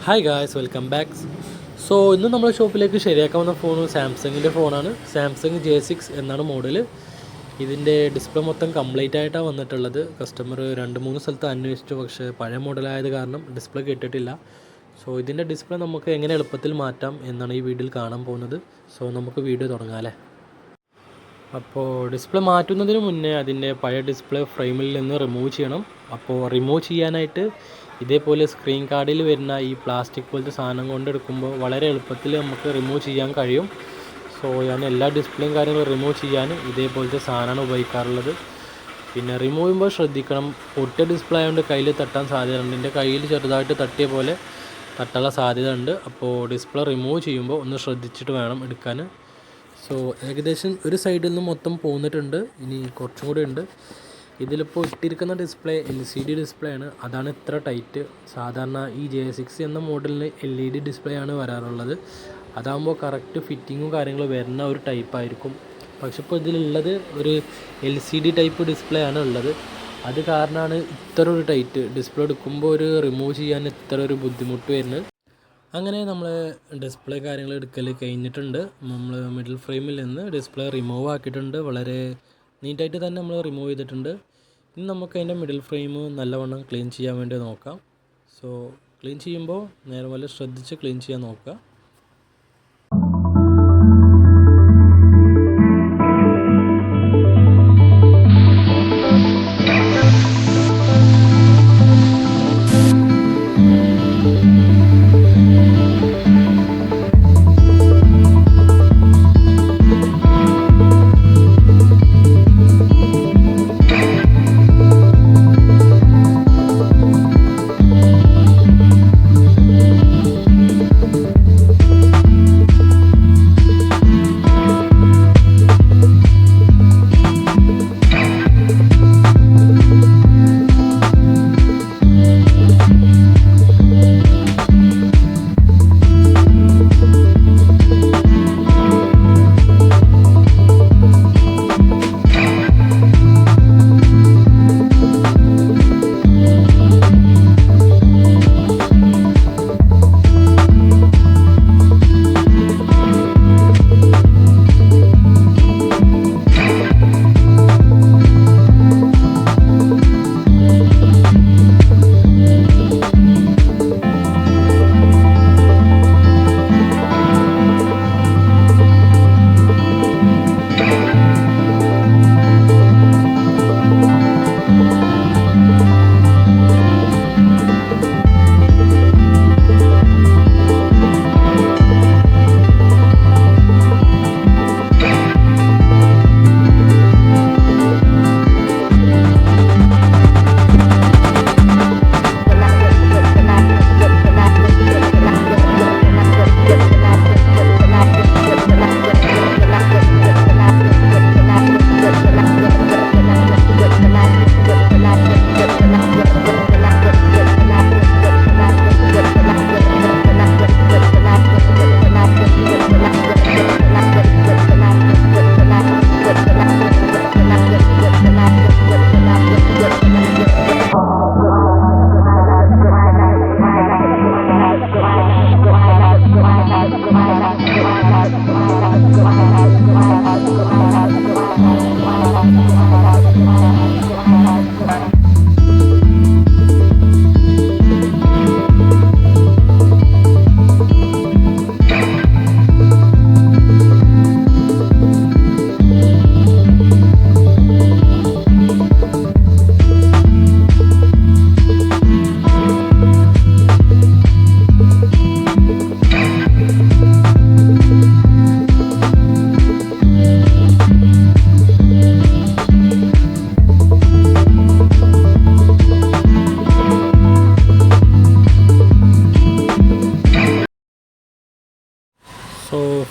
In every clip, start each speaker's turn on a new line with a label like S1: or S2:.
S1: Hi guys, welcome back. ഇന്ന് നമ്മുടെ ഷോപ്പിലേക്ക് ശരിയാക്കാവുന്ന ഫോൺ സാംസങ്ങിൻ്റെ ഫോണാണ്. സാംസങ് J6 എന്നാണ് മോഡൽ. ഇതിൻ്റെ ഡിസ്പ്ലേ മൊത്തം കംപ്ലീറ്റ് ആയിട്ടാണ് വന്നിട്ടുള്ളത്. കസ്റ്റമർ 2-3 സ്ഥലത്ത് അന്വേഷിച്ചു, പക്ഷേ പഴയ മോഡലായത് കാരണം ഡിസ്പ്ലേ കിട്ടിയിട്ടില്ല. ഇതിൻ്റെ ഡിസ്പ്ലേ നമുക്ക് എങ്ങനെ എളുപ്പത്തിൽ മാറ്റാം എന്നാണ് ഈ വീഡിയോയിൽ കാണാൻ പോകുന്നത്. നമുക്ക് വീഡിയോ തുടങ്ങാം അല്ലേ. അപ്പോൾ ഡിസ്പ്ലേ മാറ്റുന്നതിന് മുന്നേ അതിൻ്റെ പഴയ ഡിസ്പ്ലേ ഫ്രെയിമിൽ നിന്ന് റിമൂവ് ചെയ്യണം. അപ്പോൾ റിമൂവ് ചെയ്യാനായിട്ട് ഇതേപോലെ സ്ക്രീൻ കാർഡിൽ വരുന്ന ഈ പ്ലാസ്റ്റിക് പോലത്തെ സാധനം കൊണ്ട് എടുക്കുമ്പോൾ വളരെ എളുപ്പത്തിൽ നമുക്ക് റിമൂവ് ചെയ്യാൻ കഴിയും. ഞാൻ എല്ലാ ഡിസ്പ്ലേയും കാര്യങ്ങളും റിമൂവ് ചെയ്യാൻ ഇതേപോലത്തെ സാധനമാണ് ഉപയോഗിക്കാറുള്ളത്. പിന്നെ റിമൂവ് ചെയ്യുമ്പോൾ ശ്രദ്ധിക്കണം, പൊട്ടിയ ഡിസ്പ്ലേ ആയതുകൊണ്ട് കയ്യിൽ തട്ടാൻ സാധ്യതയുണ്ട്. എൻ്റെ കയ്യിൽ ചെറുതായിട്ട് തട്ടിയ പോലെ തട്ടാനുള്ള സാധ്യത ഉണ്ട്. അപ്പോൾ ഡിസ്പ്ലേ റിമൂവ് ചെയ്യുമ്പോൾ ഒന്ന് ശ്രദ്ധിച്ചിട്ട് വേണം എടുക്കാൻ. ഏകദേശം ഒരു സൈഡിൽ നിന്ന് മൊത്തം പോന്നിട്ടുണ്ട്, ഇനി കുറച്ചും കൂടി ഉണ്ട്. ഇതിലിപ്പോൾ ഇട്ടിരിക്കുന്ന ഡിസ്പ്ലേ LCD ഡിസ്പ്ലേ ആണ്, അതാണ് ഇത്ര ടൈറ്റ്. സാധാരണ ഈ J6 എന്ന മോഡലിന് LED ഡിസ്പ്ലേ ആണ് വരാറുള്ളത്. അതാകുമ്പോൾ കറക്റ്റ് ഫിറ്റിങ്ങും കാര്യങ്ങളും വരുന്ന ഒരു ടൈപ്പായിരിക്കും. പക്ഷെ ഇപ്പോൾ ഇതിലുള്ളത് ഒരു LCD ടൈപ്പ് ഡിസ്പ്ലേ ആണ് ഉള്ളത്. അത് കാരണമാണ് ഇത്ര ഒരു ടൈറ്റ്. ഡിസ്പ്ലേ എടുക്കുമ്പോൾ ഒരു റിമൂവ് ചെയ്യാൻ ഇത്ര ഒരു ബുദ്ധിമുട്ട് വരുന്നത്. അങ്ങനെ നമ്മൾ ഡിസ്പ്ലേ കാര്യങ്ങൾ എടുക്കൽ കഴിഞ്ഞിട്ടുണ്ട്. നമ്മൾ മിഡിൽ ഫ്രെയിമിൽ നിന്ന് ഡിസ്പ്ലേ റിമൂവ് ആക്കിയിട്ടുണ്ട്. വളരെ നീറ്റായിട്ട് തന്നെ നമ്മൾ റിമൂവ് ചെയ്തിട്ടുണ്ട്. ഇനി നമുക്ക് അതിൻ്റെ മിഡിൽ ഫ്രെയിം നല്ലവണ്ണം ക്ലീൻ ചെയ്യാൻ വേണ്ടി നോക്കാം. ക്ലീൻ ചെയ്യുമ്പോൾ നേരെ പോലെ ശ്രദ്ധിച്ച് ക്ലീൻ ചെയ്യാൻ നോക്കുക.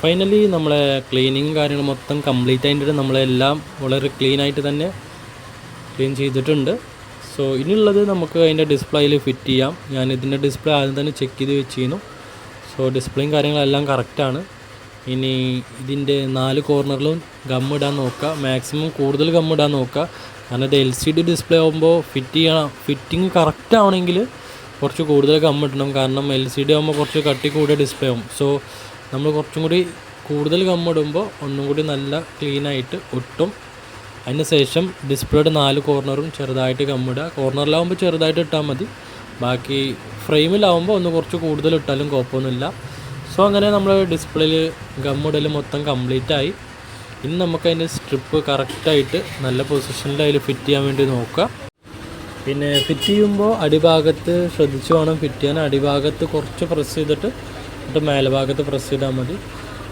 S1: ഫൈനലി നമ്മളെ ക്ലീനിങ് കാര്യങ്ങൾ മൊത്തം കംപ്ലീറ്റ് ആയിട്ട് നമ്മളെല്ലാം വളരെ ക്ലീനായിട്ട് തന്നെ ക്ലീൻ ചെയ്തിട്ടുണ്ട്. ഇനിയുള്ളത് നമുക്ക് അതിൻ്റെ ഡിസ്പ്ലേയിൽ ഫിറ്റ് ചെയ്യാം. ഞാൻ ഇതിൻ്റെ ഡിസ്പ്ലേ ആദ്യം തന്നെ ചെക്ക് ചെയ്ത് വെച്ചിരുന്നു. ഡിസ്പ്ലേയും കാര്യങ്ങളെല്ലാം കറക്റ്റാണ്. ഇനി ഇതിൻ്റെ 4 കോർണറിലും ഗമ്മിടാൻ നോക്കുക, മാക്സിമം കൂടുതൽ ഗമ്മിടാൻ നോക്കുക. കാരണം ഇത് LCD ഡിസ്പ്ലേ ആകുമ്പോൾ ഫിറ്റിങ് കറക്റ്റ് ആവണമെങ്കിൽ കുറച്ച് കൂടുതൽ ഗമ്മിടണം. കാരണം LCD ആകുമ്പോൾ കുറച്ച് കട്ടി കൂടിയ ഡിസ്പ്ലേ ആവും. സോ നമ്മൾ കുറച്ചും കൂടി കൂടുതൽ ഗമ്മിടുമ്പോൾ ഒന്നും കൂടി നല്ല ക്ലീനായിട്ട് ഒട്ടും. അതിന് ശേഷം ഡിസ്പ്ലേയുടെ 4 കോർണറും ചെറുതായിട്ട് ഗമ്മിടുക. കോർണറിലാവുമ്പോൾ ചെറുതായിട്ട് ഇട്ടാൽ മതി. ബാക്കി ഫ്രെയിമിലാവുമ്പോൾ ഒന്ന് കുറച്ച് കൂടുതൽ ഇട്ടാലും കുഴപ്പമൊന്നുമില്ല. സോ അങ്ങനെ നമ്മൾ ഡിസ്പ്ലേയിൽ ഗമ്മിടൽ മൊത്തം കംപ്ലീറ്റ് ആയി. ഇനി നമുക്ക് അതിൻ്റെ സ്ട്രിപ്പ് കറക്റ്റായിട്ട് നല്ല പൊസിഷനിൽ അതിൽ ഫിറ്റ് ചെയ്യാൻ വേണ്ടി നോക്കുക. പിന്നെ ഫിറ്റ് ചെയ്യുമ്പോൾ അടിഭാഗത്ത് ശ്രദ്ധിച്ച് വേണം ഫിറ്റ് ചെയ്യാൻ. അടിഭാഗത്ത് കുറച്ച് പ്രസ് ചെയ്തിട്ട് എന്നിട്ട് മേൽഭാഗത്ത് പ്രസ് ചെയ്താൽ മതി.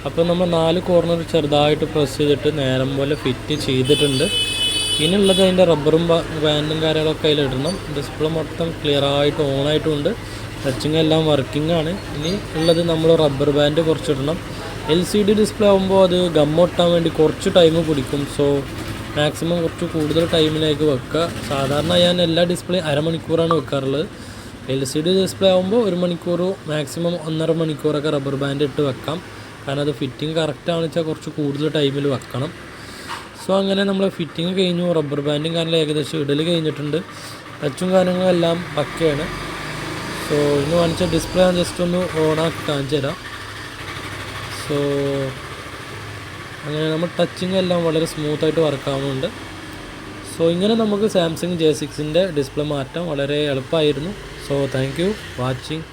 S1: അപ്പോൾ നമ്മൾ 4 കോർണർ ചെറുതായിട്ട് പ്രസ് ചെയ്തിട്ട് നേരം പോലെ ഫിറ്റ് ചെയ്തിട്ടുണ്ട്. ഇനിയുള്ളത് അതിൻ്റെ റബ്ബറും ബാൻഡും കാര്യങ്ങളൊക്കെ അതിലിടണം. ഡിസ്പ്ലേ മൊത്തം ക്ലിയറായിട്ട് ഓണായിട്ടുമുണ്ട്. ടച്ചിങ് എല്ലാം വർക്കിംഗ് ആണ്. ഇനി ഉള്ളത് നമ്മൾ റബ്ബർ ബാൻഡ് കുറച്ചിടണം. LCD ഡിസ്പ്ലേ ആകുമ്പോൾ അത് ഗമ്മൊട്ടാൻ വേണ്ടി കുറച്ച് ടൈം പിടിക്കും. സോ മാക്സിമം കുറച്ച് കൂടുതൽ ടൈമിലേക്ക് വെക്കുക. സാധാരണ ഞാൻ എല്ലാ ഡിസ്പ്ലേ അരമണിക്കൂറാണ് വെക്കാറുള്ളത്. LCD ഡിസ്പ്ലേ ആകുമ്പോൾ 1 മണിക്കൂർ മാക്സിമം 1.5 മണിക്കൂറൊക്കെ റബ്ബർ ബാൻഡ് ഇട്ട് വെക്കാം. കാരണം അത് ഫിറ്റിംഗ് കറക്റ്റാണെന്ന് വെച്ചാൽ കുറച്ച് കൂടുതൽ ടൈമിൽ വെക്കണം. സോ അങ്ങനെ നമ്മൾ ഫിറ്റിംഗ് കഴിഞ്ഞു. റബ്ബർ ബാൻഡും കാര്യങ്ങളും ഏകദേശം ഇടൽ കഴിഞ്ഞിട്ടുണ്ട്. ടച്ചും കാര്യങ്ങളെല്ലാം പക്കയാണ്. സോ ഇന്ന് കാണിച്ച ഡിസ്പ്ലേ ഞാൻ ജസ്റ്റ് ഒന്ന് ഓണാക്കി കാണിച്ചു തരാം. സോ അങ്ങനെ നമ്മൾ ടച്ചിങ് എല്ലാം വളരെ സ്മൂത്തായിട്ട് വർക്കാവുന്നുണ്ട്. സോ ഇങ്ങനെ നമുക്ക് സാംസങ് J6ൻ്റെ ഡിസ്പ്ലേ മാറ്റാൻ വളരെ എളുപ്പമായിരുന്നു. So thank you watching.